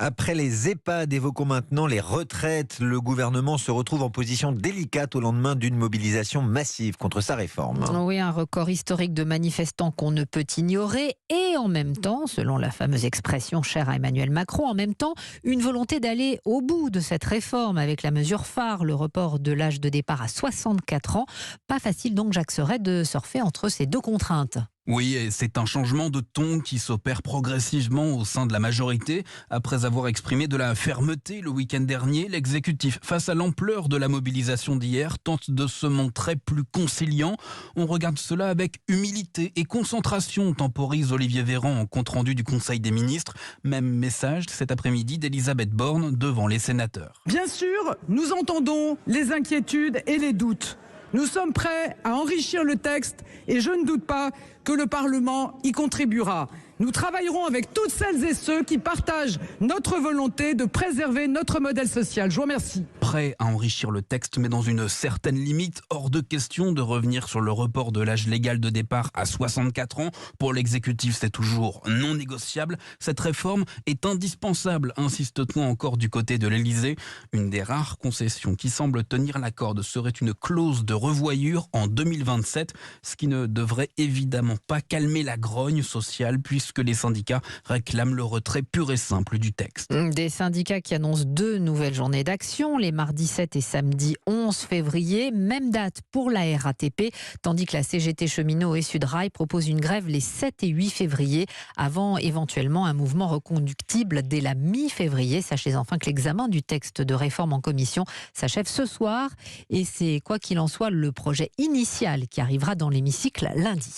Après les EHPAD, évoquons maintenant les retraites. Le gouvernement se retrouve en position délicate au lendemain d'une mobilisation massive contre sa réforme. Oui, un record historique de manifestants qu'on ne peut ignorer et en même temps, selon la fameuse expression chère à Emmanuel Macron, en même temps, une volonté d'aller au bout de cette réforme avec la mesure phare, le report de l'âge de départ à 64 ans. Pas facile donc, Jacques Serret, de surfer entre ces deux contraintes. Oui, et c'est un changement de ton qui s'opère progressivement au sein de la majorité. Après avoir exprimé de la fermeté le week-end dernier, l'exécutif, face à l'ampleur de la mobilisation d'hier, tente de se montrer plus conciliant. On regarde cela avec humilité et concentration, temporise Olivier Véran en compte-rendu du Conseil des ministres. Même message cet après-midi d'Elisabeth Borne devant les sénateurs. Bien sûr, nous entendons les inquiétudes et les doutes. Nous sommes prêts à enrichir le texte et je ne doute pas que le Parlement y contribuera. Nous travaillerons avec toutes celles et ceux qui partagent notre volonté de préserver notre modèle social. Je vous remercie. Prêt à enrichir le texte, mais dans une certaine limite. Hors de question de revenir sur le report de l'âge légal de départ à 64 ans. Pour l'exécutif, c'est toujours non négociable. Cette réforme est indispensable, insiste-t-on encore du côté de l'Élysée. Une des rares concessions qui semble tenir la corde serait une clause de revoyure en 2027, ce qui ne devrait évidemment pas calmer la grogne sociale puisque les syndicats réclament le retrait pur et simple du texte. Des syndicats qui annoncent 2 nouvelles journées d'action, les mardis 7 et samedi 11 février. Même date pour la RATP, tandis que la CGT Cheminots et Sudrail proposent une grève les 7 et 8 février, avant éventuellement un mouvement reconductible dès la mi-février. Sachez enfin que l'examen du texte de réforme en commission s'achève ce soir et c'est quoi qu'il en soit le projet initial qui arrivera dans l'hémicycle lundi.